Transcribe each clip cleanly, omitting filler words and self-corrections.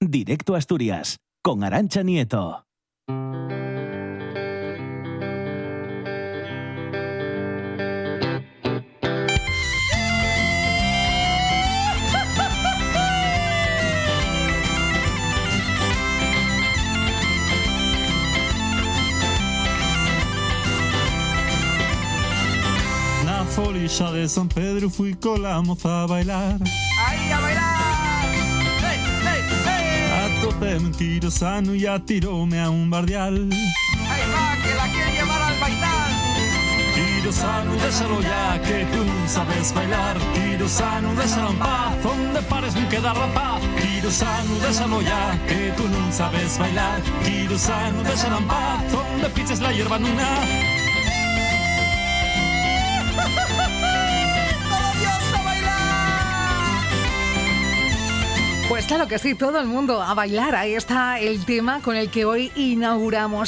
Directo a Asturias, con Arantxa Nieto. Na folixa de San Pedro fui con la moza a bailar. ¡Ahí a bailar! ¡Hey, hey, hey! Atopé un tiro sano y atiróme a un bardial. ¡Ahí va, que la quiere llevar al bailar! Tiro sano, déjalo ya, que tú no sabes bailar. Tiro sano, déjalo en paz, donde pares no queda rapaz. Tiro sano, déjalo ya, que tú no sabes bailar. Tiro sano, déjalo en paz, donde piches la hierba nuna. ¡Todo Dios a bailar! Pues claro que sí, todo el mundo a bailar. Ahí está el tema con el que hoy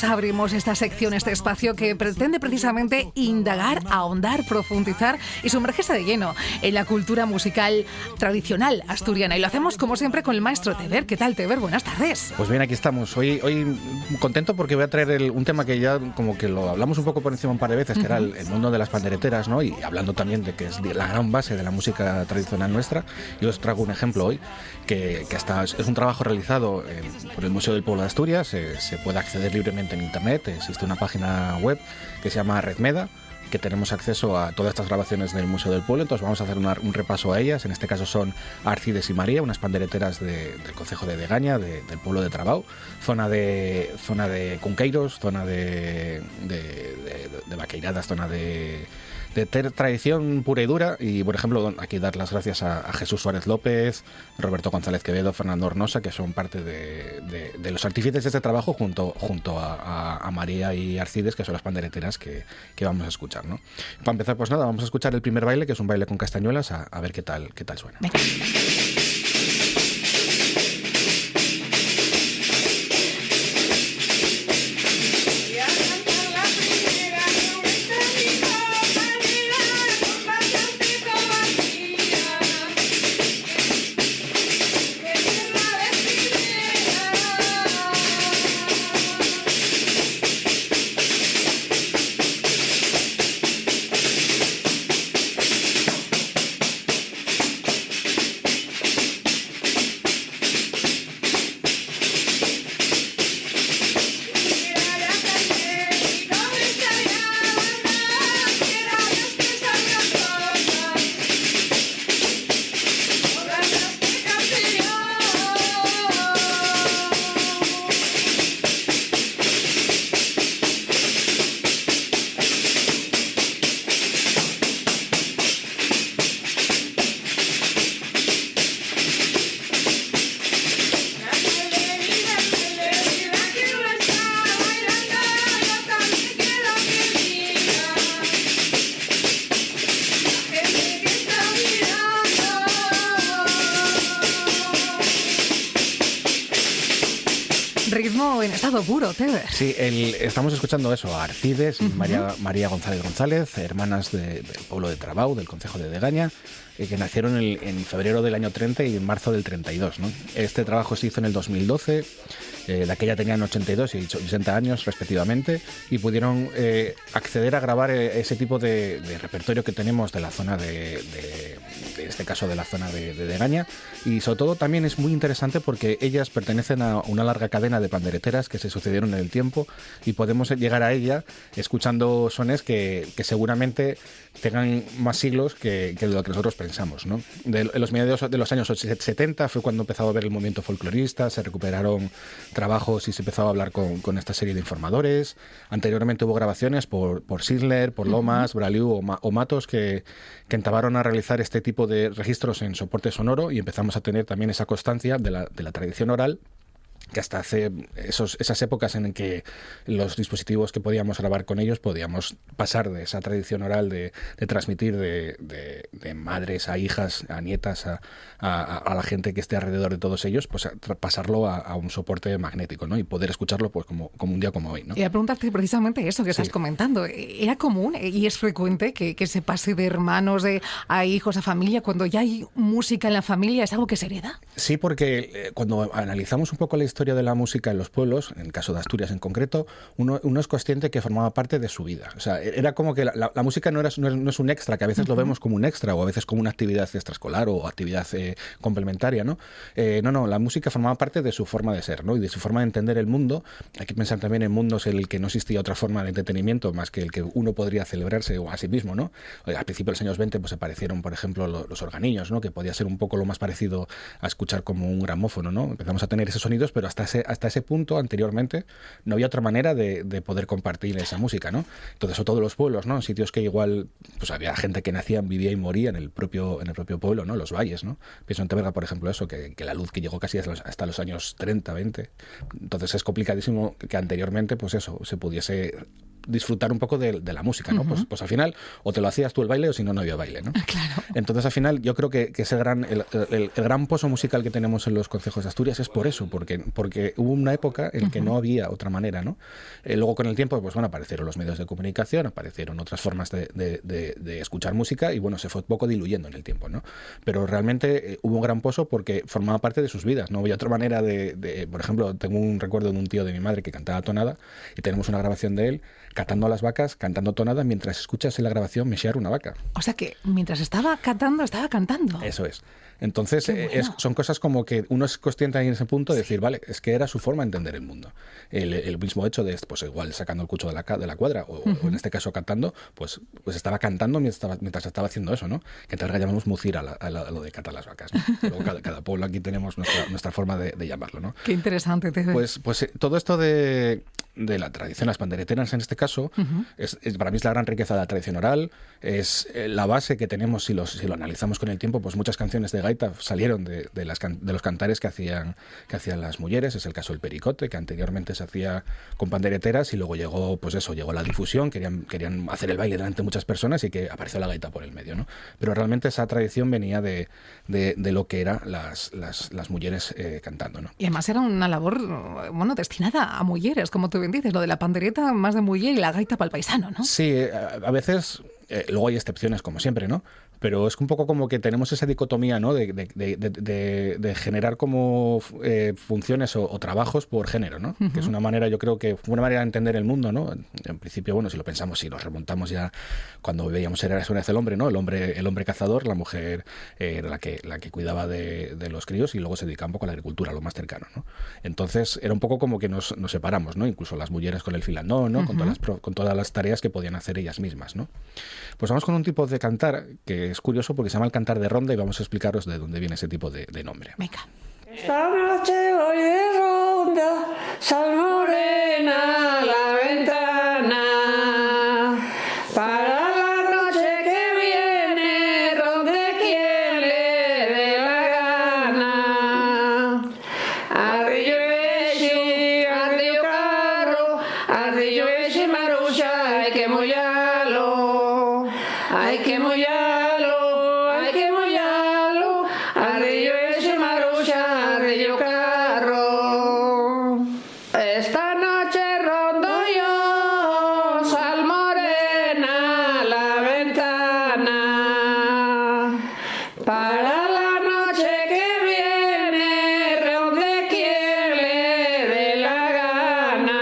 abrimos esta sección, este espacio que pretende precisamente indagar, ahondar, profundizar y sumergirse de lleno en la cultura musical tradicional asturiana. Y lo hacemos como siempre con el maestro Teber. ¿Qué tal, Teber? Buenas tardes. Pues bien, aquí estamos. Hoy contento porque voy a traer un tema que ya como que lo hablamos un poco por encima un par de veces, que era el mundo de las pandereteras, ¿no? Y hablando también de que es la gran base de la música tradicional nuestra. Yo os traigo un ejemplo hoy que es un trabajo realizado por el Museo del Pueblo de Asturias. Se puede acceder libremente en internet. Existe una página web que se llama Redmeda, que tenemos acceso a todas estas grabaciones del Museo del Pueblo. Entonces vamos a hacer un repaso a ellas. En este caso son Arcides y María, unas pandereteras del concejo de Degaña, del pueblo de Trabau, zona de Cunqueiros, zona de Vaqueiradas, zona de tradición pura y dura. Y por ejemplo, aquí dar las gracias a Jesús Suárez López, Roberto González Quevedo, Fernando Hornosa, que son parte de los artífices de este trabajo, junto a María y Arcides, que son las pandereteras que vamos a escuchar, ¿no? Para empezar, pues nada, vamos a escuchar el primer baile, que es un baile con castañuelas, a ver qué tal suena. Venga. Ritmo en estado puro, Teber. Sí, estamos escuchando eso, a Arcides y María González, hermanas del pueblo de Trabau, del concejo de Degaña, que nacieron en febrero del año 30 y en marzo del 32, ¿no? Este trabajo se hizo en el 2012. De aquella tenían 82 y 80 años respectivamente, y pudieron acceder a grabar ese tipo de repertorio que tenemos de la zona en este caso de la zona de Degaña. Y sobre todo también es muy interesante porque ellas pertenecen a una larga cadena de pandereteras que se sucedieron en el tiempo, y podemos llegar a ella escuchando sones que seguramente tengan más siglos que lo que nosotros pensamos, ¿no? En los mediados de los años 70 fue cuando empezó a haber el movimiento folclorista, se recuperaron trabajos y se empezó a hablar con esta serie de informadores. Anteriormente hubo grabaciones por Sisler, por Lomas, Braliu o Matos que entabaron a realizar este tipo de registros en soporte sonoro, y empezamos a tener también esa constancia de la tradición oral que hasta hace esas épocas en que los dispositivos que podíamos grabar con ellos podíamos pasar de esa tradición oral de transmitir de madres a hijas, a nietas, a la gente que esté alrededor de todos ellos, pues pasarlo a un soporte magnético, ¿no? Y poder escucharlo pues como un día como hoy, ¿no? Y a preguntarte precisamente eso que estás comentando. ¿Era común y es frecuente que se pase de hermanos a hijos, a familia, cuando ya hay música en la familia? ¿Es algo que se hereda? Sí, porque cuando analizamos un poco la historia de la música en los pueblos, en el caso de Asturias en concreto, uno es consciente que formaba parte de su vida. O sea, era como que la música no es un extra, que a veces lo vemos como un extra o a veces como una actividad extraescolar o actividad complementaria, ¿no? No, la música formaba parte de su forma de ser, ¿no? Y de su forma de entender el mundo. Hay que pensar también en mundos en el que no existía otra forma de entretenimiento más que el que uno podría celebrarse a sí mismo, ¿no? Al principio de los años 20 pues aparecieron, por ejemplo, los organillos, ¿no? Que podía ser un poco lo más parecido a escuchar como un gramófono, ¿no? Empezamos a tener esos sonidos, pero hasta ese punto, anteriormente, no había otra manera de poder compartir esa música, ¿no? Entonces, sobre todo los pueblos, ¿no? En sitios que igual pues había gente que nacía, vivía y moría en el propio pueblo, ¿no? Los valles, ¿no? Pienso en Teberga, por ejemplo, eso, que la luz que llegó casi hasta los años 30, 20. Entonces es complicadísimo que anteriormente, pues eso, se pudiese disfrutar un poco de la música, ¿no? Pues al final, o te lo hacías tú el baile o si no, no había baile, ¿no? Claro. Entonces, al final, yo creo que ese el gran pozo musical que tenemos en los concejos de Asturias es por eso, porque hubo una época en que no había otra manera, ¿no? Luego, con el tiempo, pues bueno, aparecieron los medios de comunicación, aparecieron otras formas de escuchar música y, bueno, se fue un poco diluyendo en el tiempo, ¿no? Pero realmente hubo un gran pozo porque formaba parte de sus vidas, no había otra manera por ejemplo, tengo un recuerdo de un tío de mi madre que cantaba tonada y tenemos una grabación de él catando a las vacas, cantando tonada, mientras escuchas en la grabación mechear una vaca. O sea que mientras estaba cantando, estaba cantando. Eso es. Entonces, son cosas como que uno es consciente ahí en ese punto de decir, vale, es que era su forma de entender el mundo. El mismo hecho de, pues igual sacando el cucho de la cuadra, o en este caso cantando, pues estaba cantando mientras estaba haciendo eso, ¿no? Que en Targa llamamos mucir a lo de catar las vacas, ¿no? Luego cada pueblo aquí tenemos nuestra forma de llamarlo, ¿no? Qué interesante. Pues todo esto de la tradición, las pandereteras en este caso, para mí es la gran riqueza de la tradición oral, es la base que tenemos si lo analizamos con el tiempo, pues muchas canciones de gaita salieron de los cantares que hacían las mujeres. Es el caso del pericote, que anteriormente se hacía con pandereteras y luego llegó la difusión, querían hacer el baile delante de muchas personas y que apareció la gaita por el medio, ¿no? Pero realmente esa tradición venía de lo que eran las mujeres cantando, ¿no? Y además era una labor, bueno, destinada a mujeres, como tú bien dices, lo de la pandereta más de mujer y la gaita para el paisano, ¿no? Sí, a veces, luego hay excepciones como siempre, ¿no? Pero es un poco como que tenemos esa dicotomía, ¿no? De generar como funciones o trabajos por género, ¿no? Que es una manera, yo creo que una manera de entender el mundo, ¿no? En principio, bueno, si lo pensamos, si nos remontamos ya cuando veíamos era una vez el hombre, ¿no? El hombre cazador, la mujer era la que cuidaba de los críos y luego se dedicaba un poco a la agricultura, lo más cercano, ¿no? Entonces era un poco como que nos separamos, ¿no? Incluso las mujeres con el filandón, ¿no? Con todas las tareas que podían hacer ellas mismas, ¿no? Pues vamos con un tipo de cantar que es curioso porque se llama el cantar de ronda y vamos a explicaros de dónde viene ese tipo de nombre. Venga. Esta noche voy de ronda, sal morena a la ventana. Para la noche que viene, ronde quien le dé la gana. Arrillo echi, arrillo carro, arrillo echi marucha, hay que mollarlo, hay que mollarlo, hay que mollarlo. Arrillo echi marucha, arrillo carro. Esta noche rondo yo, sal morena a la ventana. Para la noche que viene, ronde quien le dé la gana.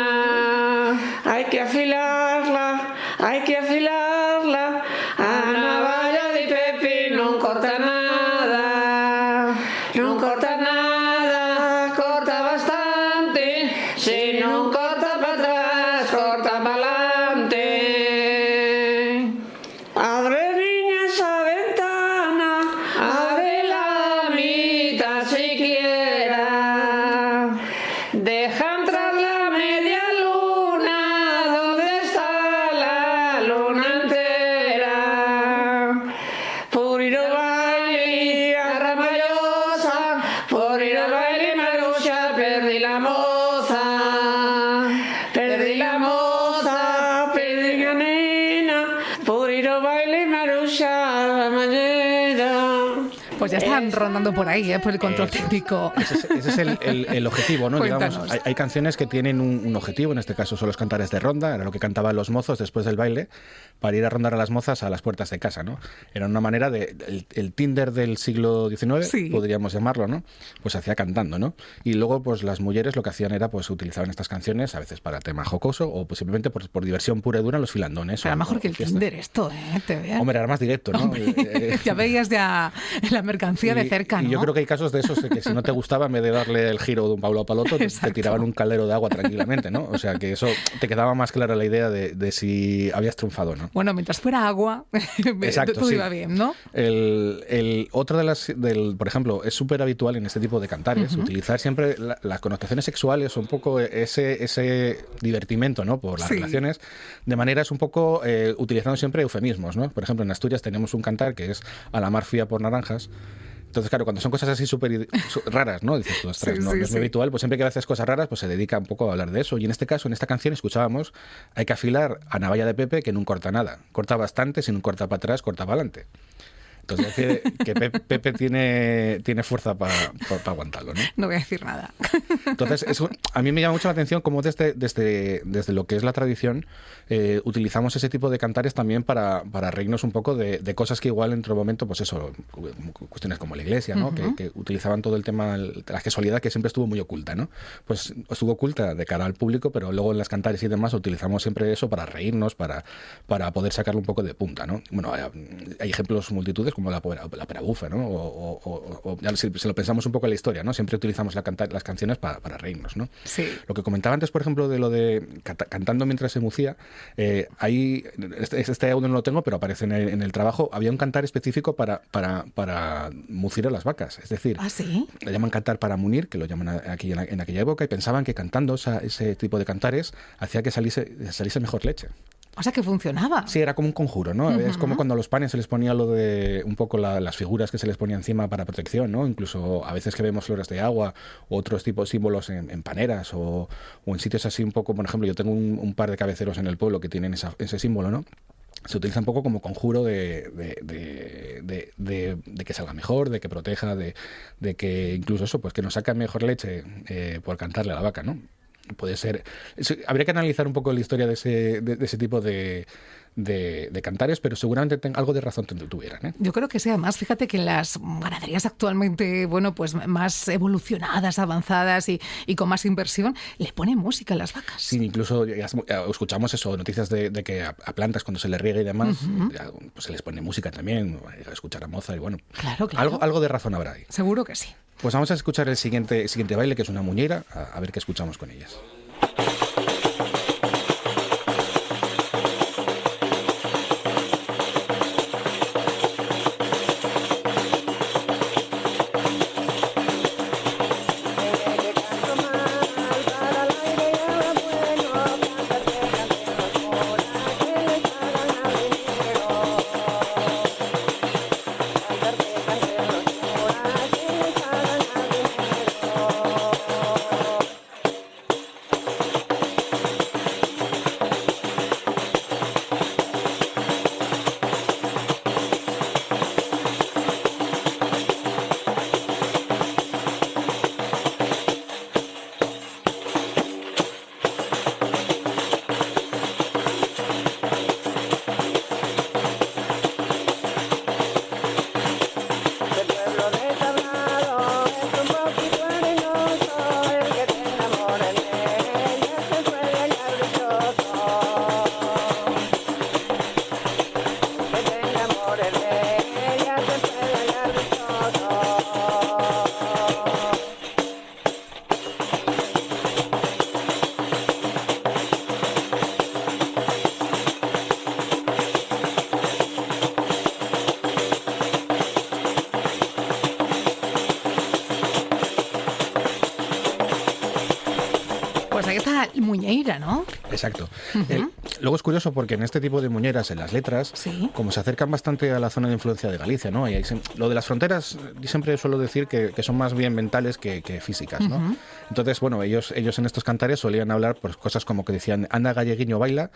Hay que afilarla, hay que afilarla. A navalla de Pepi no corta nada, no corta nada, corta bastante. Si no corta para atrás, corta para adelante. Abre niña esa ventana, abre la mitad siquiera. Deja entrar la media luna, donde está la luna entera. Por ir al baile a Ramallosa, por ir al baile Marucha, perdí la amor. ya están rondando por ahí, por el control técnico. Ese es el objetivo, ¿no? Cuéntanos. Digamos, hay canciones que tienen un objetivo, en este caso son los cantares de ronda, era lo que cantaban los mozos después del baile, para ir a rondar a las mozas a las puertas de casa, ¿no? Era una manera el Tinder del siglo XIX, Sí. podríamos llamarlo, ¿no? Pues se hacía cantando, ¿no? Y luego, pues las mujeres lo que hacían era, pues utilizaban estas canciones, a veces para tema jocoso, o pues, simplemente por diversión pura y dura en los filandones. Pero o- mejor o que el fiestas. Tinder esto, te vean. Hombre, era más directo, ¿no? Ya veías ya la mercancía de cerca, ¿no? Y yo creo que hay casos de esos de que si no te gustaba, en vez de darle el giro de un palo para el otro, te Exacto. tiraban un caldero de agua tranquilamente, ¿no? O sea, que eso te quedaba más clara la idea de si habías triunfado, ¿no? Bueno, mientras fuera agua, Exacto, todo sí. iba bien, ¿no? Otra de las, por ejemplo, es súper habitual en este tipo de cantares utilizar siempre las connotaciones sexuales, un poco ese divertimento, ¿no? Por las Sí. relaciones, de maneras un poco utilizando siempre eufemismos, ¿no? Por ejemplo, en Asturias tenemos un cantar que es A la mar fía por naranjas. Entonces, claro, cuando son cosas así súper raras, ¿no? Dices tú, ostras, Sí, no, sí, no es sí. muy habitual, pues siempre que haces cosas raras, pues se dedica un poco a hablar de eso. Y en este caso, en esta canción, escuchábamos, hay que afilar a navalla de Pepe que no corta nada. Corta bastante, si no corta para atrás, corta para adelante. Entonces, que Pepe tiene fuerza para aguantarlo, ¿no? No voy a decir nada. Entonces, a mí me llama mucho la atención cómo desde lo que es la tradición utilizamos ese tipo de cantares también para reírnos un poco de cosas que igual en otro momento, pues eso, cuestiones como la iglesia, ¿no? Que utilizaban todo el tema de la sexualidad que siempre estuvo muy oculta, ¿no? Pues estuvo oculta de cara al público, pero luego en las cantares y demás utilizamos siempre eso para reírnos, para poder sacarle un poco de punta, ¿no? Bueno, hay ejemplos multitudes como la perabufa, ¿no? O ya si lo pensamos un poco en la historia, ¿no? Siempre utilizamos las canciones para reírnos, ¿no? Sí. Lo que comentaba antes, por ejemplo, de lo de cantando mientras se mucía, ahí, este audio no lo tengo, pero aparece en el trabajo, había un cantar específico para mucir a las vacas. Es decir, ¿Ah, sí? lo llaman cantar para munir, que lo llaman aquí en aquella época, y pensaban que cantando ese tipo de cantares hacía que saliese mejor leche. O sea, que funcionaba. Sí, era como un conjuro, ¿no? Es como cuando a los panes se les ponía lo de un poco las figuras que se les ponía encima para protección, ¿no? Incluso a veces que vemos flores de agua u otros tipos de símbolos en paneras o en sitios así un poco, por ejemplo, yo tengo un par de cabeceros en el pueblo que tienen ese símbolo, ¿no? Se utiliza un poco como conjuro de que salga mejor, de que proteja, de que incluso eso, pues que nos saca mejor leche por cantarle a la vaca, ¿no? Puede ser. Habría que analizar un poco la historia de ese tipo de cantares, pero seguramente algo de razón tuvieran, ¿eh? Yo creo que sí. Además, fíjate que en las ganaderías actualmente, bueno, pues más evolucionadas, avanzadas y con más inversión, le ponen música a las vacas. Sí, incluso ya escuchamos eso, noticias de que a plantas cuando se les riega y demás, pues se les pone música también, escuchar a Mozart y bueno, Claro, claro. algo de razón habrá ahí. Seguro que sí. Pues vamos a escuchar el siguiente baile, que es una muñeira, a ver qué escuchamos con ellas. Pues ahí está Muñeira, ¿no? Exacto. Luego es curioso porque en este tipo de muñeras, en las letras, Sí. como se acercan bastante a la zona de influencia de Galicia, ¿no? Y lo de las fronteras, siempre suelo decir que son más bien mentales que físicas, ¿no? Entonces, bueno, ellos en estos cantares solían hablar pues cosas como que decían, anda galleguiño, baila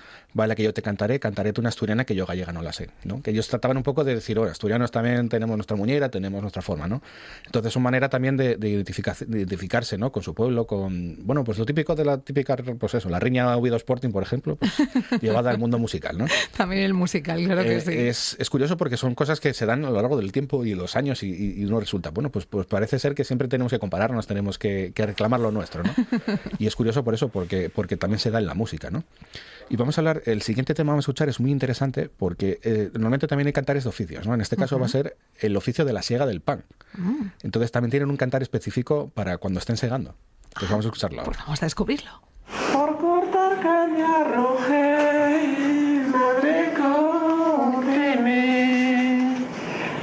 que yo te cantaré tú una asturiana que yo gallega no la sé, ¿no? Que ellos trataban un poco de decir, asturianos también tenemos nuestra muñera, tenemos nuestra forma, ¿no? Entonces, una manera también de identificarse, ¿no? Con su pueblo, bueno, pues lo típico de la típica, pues eso, la riña Oviedo Sporting, por ejemplo, pues llevada al mundo musical, ¿no? También el musical, claro que sí. Es curioso porque son cosas que se dan a lo largo del tiempo y los años y uno resulta, bueno, pues parece ser que siempre tenemos que compararnos, tenemos que reclamar lo nuestro, ¿no? Y es curioso por eso, porque también se da en la música, ¿no? Y vamos a hablar, el siguiente tema que vamos a escuchar es muy interesante porque normalmente también hay cantares de oficios, ¿no? En este caso va a ser el oficio de la siega del pan. Entonces también tienen un cantar específico para cuando estén segando. Pues vamos a escucharlo ahora. Pues vamos a descubrirlo. Por cortar caña roja,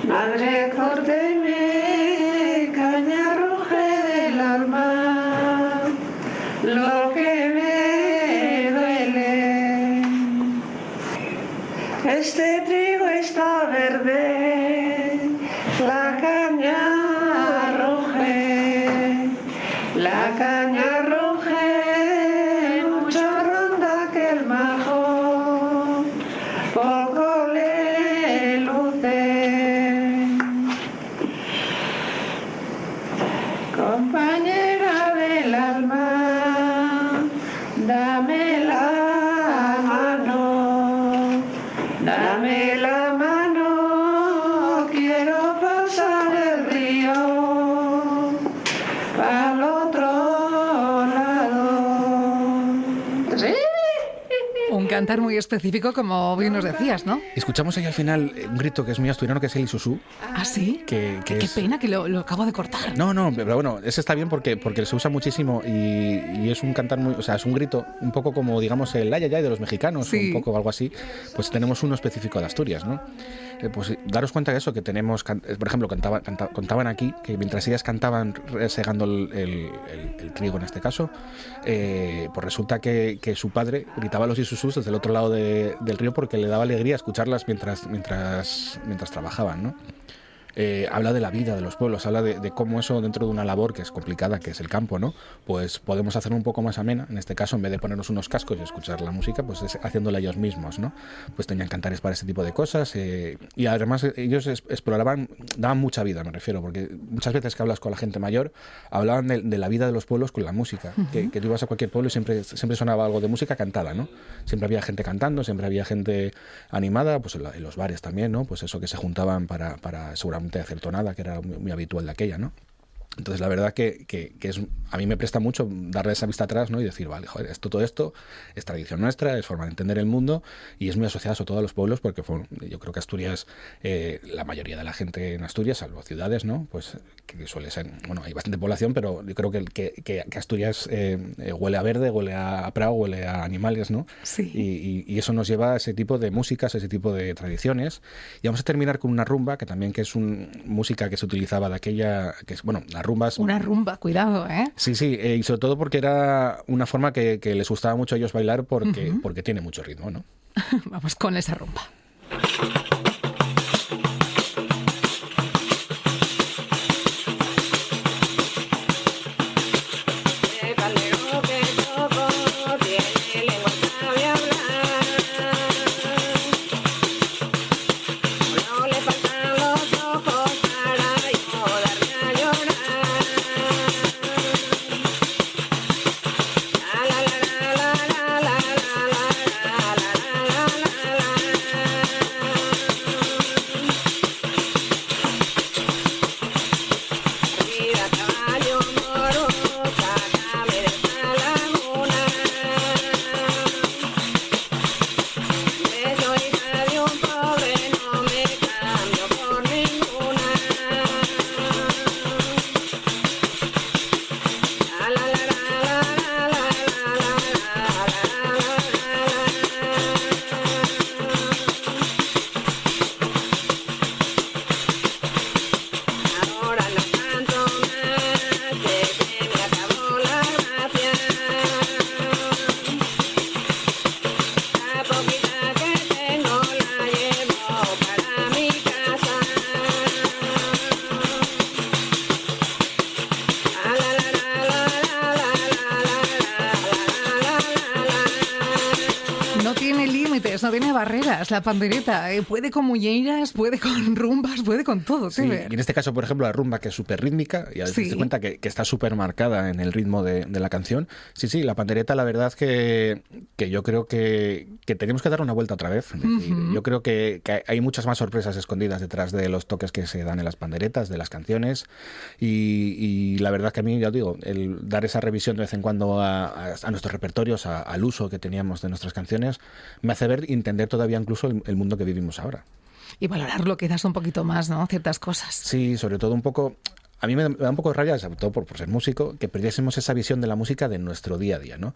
madre córteme, caña roja del alma, lo que me duele. Este trigo está verde, la caña roja, la caña roja, mucho ronda que el majo, poco le luce. Compañera del alma, dame la mano, dame la mano, quiero pasar el río al otro lado. ¿Sí? Un cantar muy específico, como bien nos decías, ¿no? Escuchamos ahí al final un grito que es muy asturiano, que es el isusú. ¿Ah, sí? Que Qué es... pena que lo acabo de cortar. No, pero bueno, ese está bien porque se usa muchísimo y es un cantar muy, o sea, es un grito un poco como, digamos, el ay, ay, ay de los mexicanos, Sí. un poco algo así. Pues tenemos uno específico de Asturias, ¿no? Pues daros cuenta de eso, que tenemos, por ejemplo, contaban aquí que mientras ellas cantaban segando el trigo en este caso, pues resulta que su padre gritaba los isusus desde el otro lado del río porque le daba alegría escucharlas mientras trabajaban, ¿no? Habla de la vida de los pueblos, habla de cómo eso dentro de una labor que es complicada, que es el campo, ¿no? Pues podemos hacerlo un poco más amena. En este caso, en vez de ponernos unos cascos y escuchar la música, pues es haciéndola ellos mismos, ¿no? Pues tenían cantares para ese tipo de cosas y además ellos exploraban, daban mucha vida, me refiero, porque muchas veces que hablas con la gente mayor, hablaban de la vida de los pueblos con la música, que tú ibas a cualquier pueblo y siempre sonaba algo de música cantada, ¿no? Siempre había gente cantando, siempre había gente animada, pues en los bares también, ¿no? Pues eso que se juntaban para seguramente hacer tonada, que era muy habitual de aquella, ¿no? Entonces la verdad que a mí me presta mucho darle esa vista atrás, ¿no? Y decir, vale, joder, todo esto es tradición nuestra, es forma de entender el mundo y es muy asociada sobre todo a los pueblos porque yo creo que Asturias, la mayoría de la gente en Asturias, salvo ciudades, ¿no? Pues que suele ser, bueno, hay bastante población, pero yo creo que Asturias huele a verde, huele a prado, huele a animales, ¿no? Sí. Y eso nos lleva a ese tipo de músicas, a ese tipo de tradiciones. Y vamos a terminar con una rumba, que también que es música que se utilizaba de aquella, que es, bueno, la rumba es... Una rumba, cuidado, ¿eh? Sí, y sobre todo porque era una forma que les gustaba mucho a ellos bailar porque tiene mucho ritmo, ¿no? Vamos con esa rumba. no tiene barreras, la pandereta. Puede con muñeiras, puede con rumbas, puede con todo. Sí, y en este caso, por ejemplo, la rumba, que es súper rítmica, y a veces te cuenta que está súper marcada en el ritmo de la canción. Sí, la pandereta, la verdad que yo creo que tenemos que dar una vuelta otra vez. Es decir, yo creo que hay muchas más sorpresas escondidas detrás de los toques que se dan en las panderetas, de las canciones, y la verdad que a mí, ya os digo, el dar esa revisión de vez en cuando a nuestros repertorios, al uso que teníamos de nuestras canciones, me hace ver y entender todavía incluso el mundo que vivimos ahora. Y valorarlo quizás un poquito más, ¿no? Ciertas cosas. Sí, sobre todo un poco... A mí me da un poco de rabia, sobre todo por ser músico, que perdiésemos esa visión de la música de nuestro día a día, ¿no?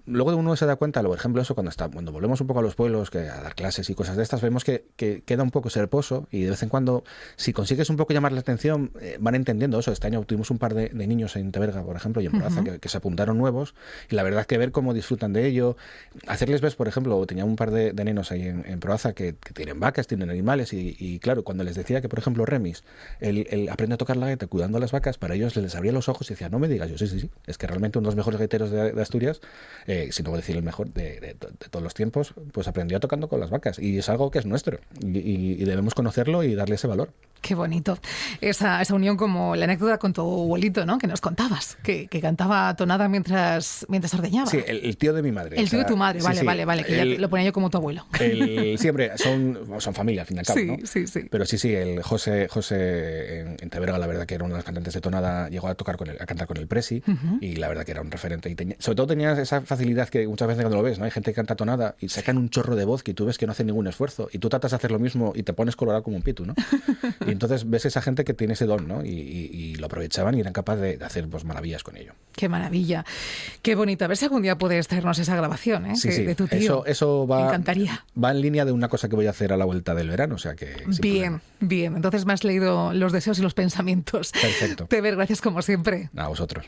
Luego uno se da cuenta, por ejemplo, eso cuando volvemos un poco a los pueblos, a dar clases y cosas de estas, vemos que queda un poco serposo, y de vez en cuando, si consigues un poco llamar la atención, van entendiendo eso. Este año tuvimos un par de niños en Teberga, por ejemplo, y en Proaza, que se apuntaron nuevos, y la verdad es que ver cómo disfrutan de ello, hacerles ver, por ejemplo, tenía un par de nenos ahí en Proaza que tienen vacas, tienen animales, y claro, cuando les decía que, por ejemplo, Remis, él aprende a tocar la gaita cuidando a las vacas, para ellos les abría los ojos y decía, no me digas. Yo, sí, es que realmente uno de los mejores gaiteros de Asturias, si no voy a decir el mejor de todos los tiempos, pues aprendió tocando con las vacas, y es algo que es nuestro, y debemos conocerlo y darle ese valor. Qué bonito. Esa unión, como la anécdota con tu abuelito, ¿no? Que nos contabas, que cantaba tonada mientras ordeñaba. Sí, el tío de mi madre. El tío de tu madre, vale, que ya lo ponía yo como tu abuelo. Siempre son familia, al fin y al cabo, ¿no? Sí. Pero sí, el José en Teberga, la verdad que era uno de los cantantes de tonada, llegó a cantar con el Presi, y la verdad que era un referente. Y sobre todo tenía esa facilidad que muchas veces cuando lo ves, ¿no? Hay gente que canta tonada y sacan un chorro de voz que tú ves que no hace ningún esfuerzo, y tú tratas de hacer lo mismo y te pones colorado como un pitu, ¿no? Y entonces ves esa gente que tiene ese don, ¿no? Y lo aprovechaban y eran capaces de hacer pues maravillas con ello. Qué maravilla. Qué bonito. A ver si algún día puedes traernos esa grabación, ¿eh? Sí, de tu tío. Eso va, me encantaría. Va en línea de una cosa que voy a hacer a la vuelta del verano, o sea que... Bien. Entonces me has leído los deseos y los pensamientos. Perfecto. Teber, gracias como siempre. A vosotros.